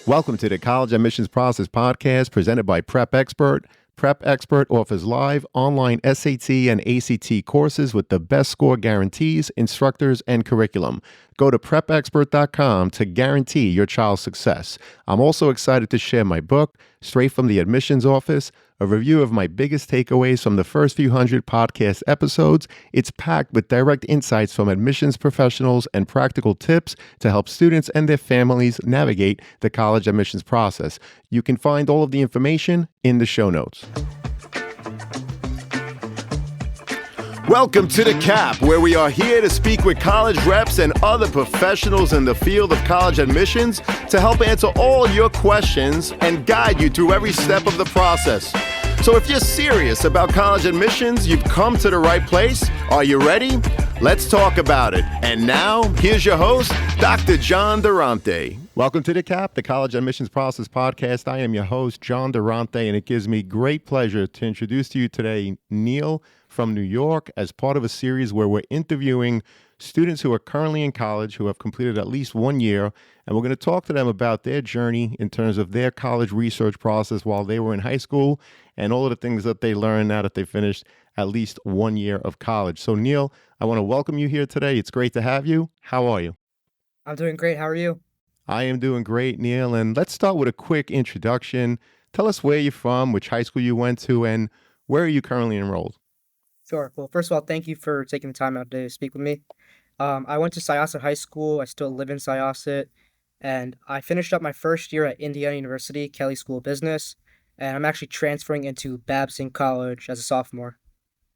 Welcome to the College Admissions Process Podcast presented by Prep Expert. Prep Expert offers live online SAT and ACT courses with the best score guarantees, instructors, and curriculum. Go to prepexpert.com to guarantee your child's success. I'm also excited to share my book, Straight from the Admissions Office, a review of my biggest takeaways from the first few hundred podcast episodes. It's packed with direct insights from admissions professionals and practical tips to help students and their families navigate the college admissions process. You can find all of the information in the show notes. Welcome to The Cap, where we are here to speak with college reps and other professionals in the field of college admissions to help answer all your questions and guide you through every step of the process. So if you're serious about college admissions, you've come to the right place. Are you ready? Let's talk about it. And now, here's your host, Dr. John Durante. Welcome to The Cap, the College Admissions Process Podcast. I am your host, John Durante, and it gives me great pleasure to introduce to you today Neal from New York as part of a series where we're interviewing students who are currently in college who have completed at least 1 year, and we're going to talk to them about their journey in terms of their college research process while they were in high school and all of the things that they learned now that they finished at least 1 year of college. So Neal, I want to welcome you here today. It's great to have you. How are you? I'm doing great. How are you? I am doing great, Neal. And let's start with a quick introduction. Tell us where you're from, which high school you went to, and where are you currently enrolled? Sure. Well, first of all, thank you for taking the time out today to speak with me. I went to Syosset High School. I still live in Syosset, and I finished up my first year at Indiana University, Kelley School of Business, and I'm actually transferring into Babson College as a sophomore.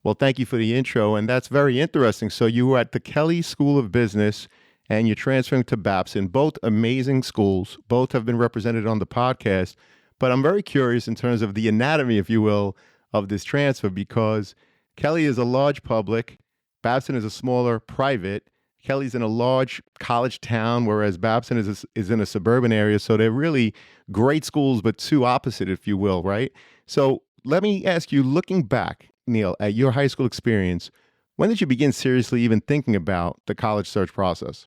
Well, thank you for the intro, and that's very interesting. So you were at the Kelley School of Business, and you're transferring to Babson. Both amazing schools. Both have been represented on the podcast, but I'm very curious in terms of the anatomy, if you will, of this transfer, because Kelley is a large public, Babson is a smaller private. Kelley's in a large college town, whereas Babson is in a suburban area. So they're really great schools, but two opposite, if you will, right? So let me ask you, looking back, Neal, at your high school experience, when did you begin seriously even thinking about the college search process?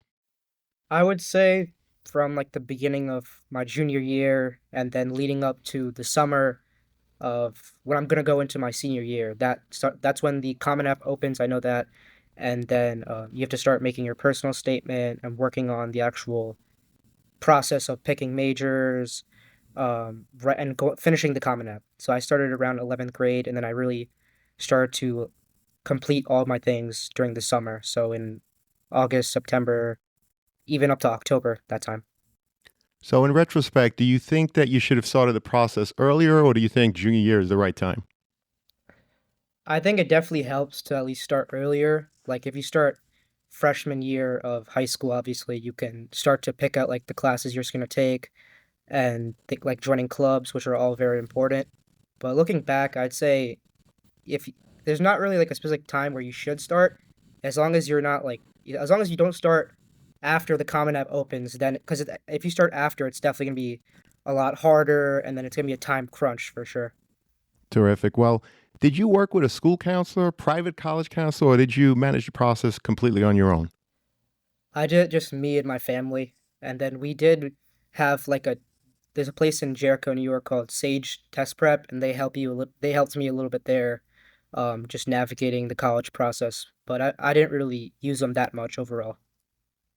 I would say from like the beginning of my junior year and then leading up to the summer of when I'm going to go into my senior year. That's when the Common App opens. I know that. And then you have to start making your personal statement and working on the actual process of picking majors, finishing the Common App. So I started around 11th grade, and then I really started to complete all my things during the summer. So in August, September, even up to October, that time. So in retrospect, do you think that you should have started the process earlier, or do you think junior year is the right time? I think it definitely helps to at least start earlier. Like if you start freshman year of high school, obviously you can start to pick out like the classes you're just going to take and think like joining clubs, which are all very important. But looking back, I'd say if there's not really like a specific time where you should start, as long as you're not like, as long as you don't start after the Common App opens, then because if you start after, it's definitely going to be a lot harder, and then it's going to be a time crunch for sure. Terrific. Well, did you work with a school counselor, private college counselor, or did you manage the process completely on your own? I did it just me and my family, and then we did have there's a place in Jericho, New York called Sage Test Prep, and they helped me a little bit there, just navigating the college process. But I didn't really use them that much overall.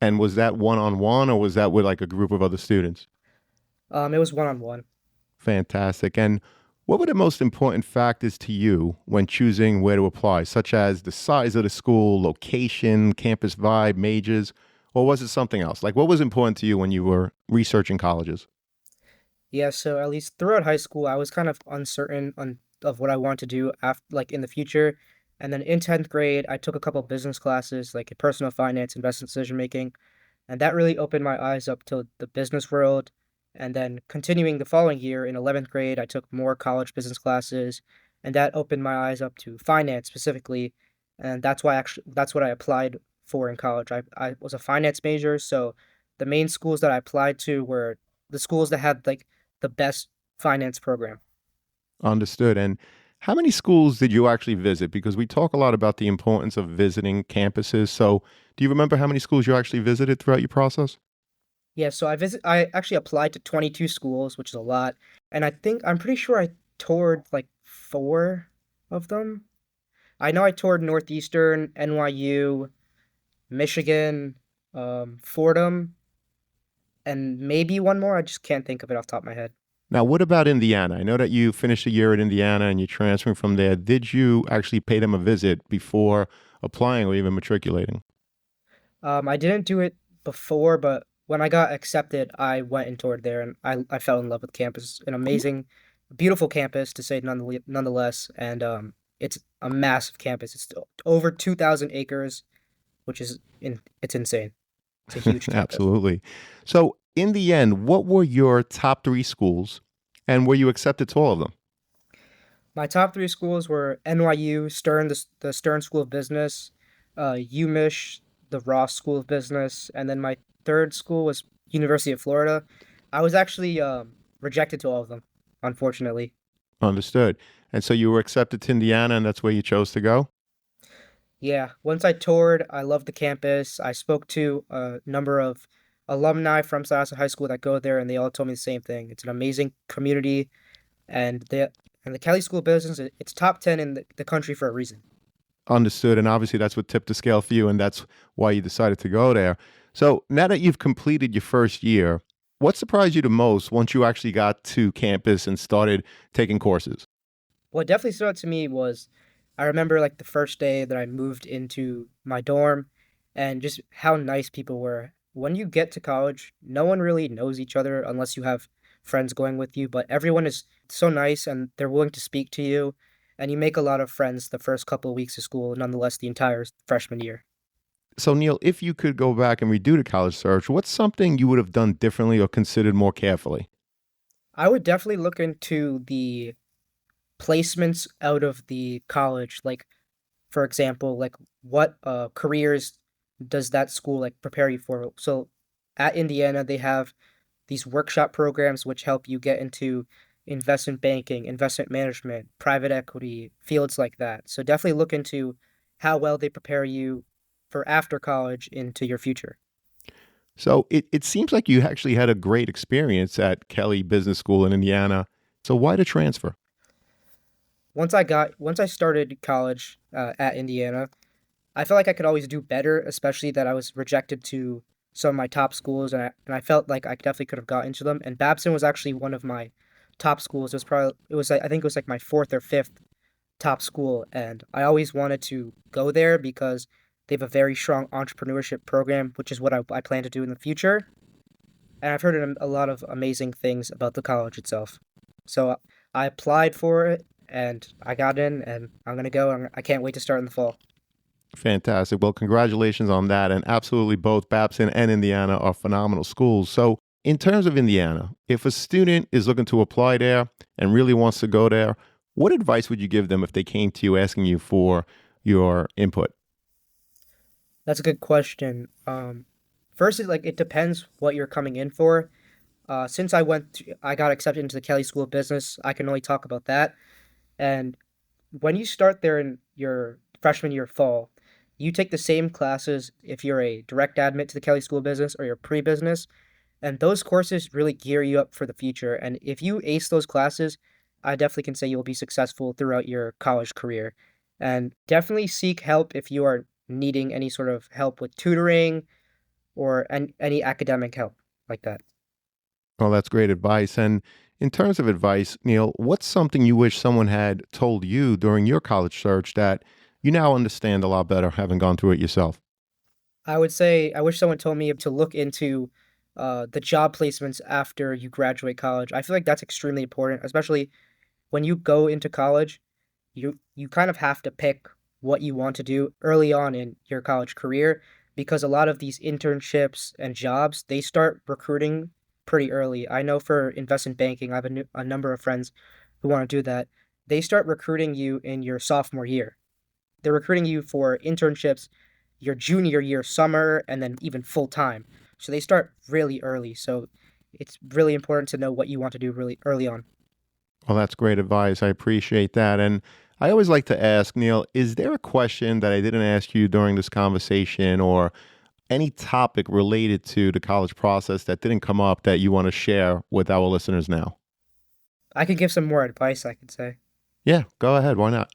And was that one-on-one, or was that with like a group of other students? It was one-on-one. Fantastic. And what were the most important factors to you when choosing where to apply, such as the size of the school, location, campus vibe, majors, or was it something else? Like what was important to you when you were researching colleges? Yeah, so at least throughout high school, I was kind of uncertain of what I wanted to do in the future. And then in 10th grade, I took a couple business classes, like in personal finance, investment decision making, and that really opened my eyes up to the business world. And then continuing the following year in 11th grade, I took more college business classes, and that opened my eyes up to finance specifically. And that's what I applied for in college. I was a finance major, so the main schools that I applied to were the schools that had like the best finance program. Understood. And how many schools did you actually visit? Because we talk a lot about the importance of visiting campuses. So do you remember how many schools you actually visited throughout your process? Yeah, so I actually applied to 22 schools, which is a lot, and I'm pretty sure I toured like four of them. I know I toured Northeastern, NYU, Michigan, Fordham, and maybe one more. I just can't think of it off the top of my head. Now, what about Indiana? I know that you finished a year at Indiana and you're transferring from there. Did you actually pay them a visit before applying or even matriculating? I didn't do it before, but when I got accepted, I went and toured there, and I fell in love with campus. An amazing, beautiful campus to say nonetheless, and it's a massive campus. It's over 2,000 acres, which is it's insane. It's a huge campus. Absolutely. So, in the end, what were your top three schools and were you accepted to all of them? My top three schools were NYU, Stern, the Stern School of Business, UMich, the Ross School of Business, and then my third school was University of Florida. I was actually rejected to all of them, unfortunately. Understood. And so you were accepted to Indiana and that's where you chose to go? Yeah, once I toured, I loved the campus. I spoke to a number of alumni from Syosset High School that go there, and they all told me the same thing. It's an amazing community, and the Kelley School of Business, it's top 10 in the country for a reason. Understood. And obviously, that's what tipped the scale for you, and that's why you decided to go there. So now that you've completed your first year, what surprised you the most once you actually got to campus and started taking courses? What definitely stood out to me was I remember like the first day that I moved into my dorm and just how nice people were. When you get to college, no one really knows each other unless you have friends going with you, but everyone is so nice and they're willing to speak to you, and you make a lot of friends the first couple of weeks of school, nonetheless, the entire freshman year. So, Neil, if you could go back and redo the college search, what's something you would have done differently or considered more carefully? I would definitely look into the placements out of the college, like for example, like what careers does that school like prepare you for? So at Indiana, they have these workshop programs which help you get into investment banking, investment management, private equity, fields like that. So definitely look into how well they prepare you for after college into your future. So it seems like you actually had a great experience at Kelley Business School in Indiana. So why the transfer? Once I started college at Indiana, I felt like I could always do better, especially that I was rejected to some of my top schools, and I felt like I definitely could have got into them. And Babson was actually one of my top schools. It was like, I think it was like my fourth or fifth top school, and I always wanted to go there because they have a very strong entrepreneurship program, which is what I plan to do in the future. And I've heard a lot of amazing things about the college itself. So I applied for it, and I got in, and I'm gonna go. I can't wait to start in the fall. Fantastic. Well, congratulations on that. And absolutely, both Babson and Indiana are phenomenal schools. So, in terms of Indiana, if a student is looking to apply there and really wants to go there, what advice would you give them if they came to you asking you for your input? That's a good question. First, it depends what you're coming in for. Since I got accepted into the Kelley School of Business, I can only talk about that. And when you start there in your freshman year fall, you take the same classes if you're a direct admit to the Kelley School of Business or you're pre-business, and those courses really gear you up for the future. And if you ace those classes, I definitely can say you'll be successful throughout your college career. And definitely seek help if you are needing any sort of help with tutoring or any academic help like that. Well, that's great advice. And in terms of advice, Neil, what's something you wish someone had told you during your college search that you now understand a lot better having gone through it yourself? I would say I wish someone told me to look into the job placements after you graduate college. I feel like that's extremely important, especially when you go into college. You kind of have to pick what you want to do early on in your college career because a lot of these internships and jobs they start recruiting pretty early. I know for investment banking, I have a number of friends who want to do that. They start recruiting you in your sophomore year. They're recruiting you for internships your junior year summer and then even full time. So they start really early. So it's really important to know what you want to do really early on. Well, that's great advice. I appreciate that. And I always like to ask, Neil, is there a question that I didn't ask you during this conversation or any topic related to the college process that didn't come up that you want to share with our listeners now? I could give some more advice, I could say. Yeah, go ahead. Why not?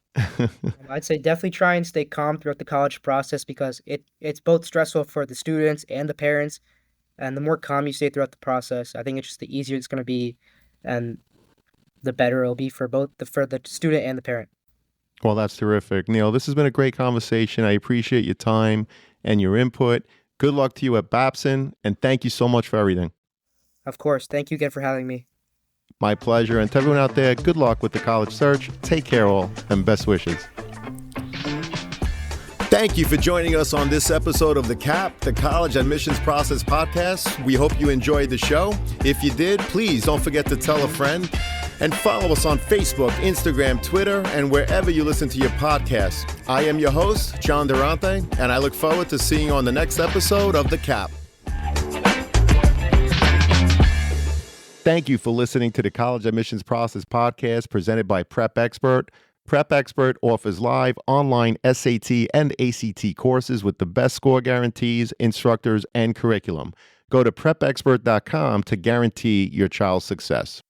I'd say definitely try and stay calm throughout the college process because it's both stressful for the students and the parents. And the more calm you stay throughout the process, I think it's just the easier it's going to be, and the better it'll be for for the student and the parent. Well, that's terrific. Neal, this has been a great conversation. I appreciate your time and your input. Good luck to you at Babson, and thank you so much for everything. Of course. Thank you again for having me. My pleasure. And to everyone out there, good luck with the college search. Take care all, and best wishes. Thank you for joining us on this episode of The CAP, the College Admissions Process Podcast. We hope you enjoyed the show. If you did, please don't forget to tell a friend and follow us on Facebook, Instagram, Twitter, and wherever you listen to your podcasts. I am your host, John Durante, and I look forward to seeing you on the next episode of The CAP. Thank you for listening to the College Admissions Process Podcast presented by Prep Expert. Prep Expert offers live online SAT and ACT courses with the best score guarantees, instructors, and curriculum. Go to prepexpert.com to guarantee your child's success.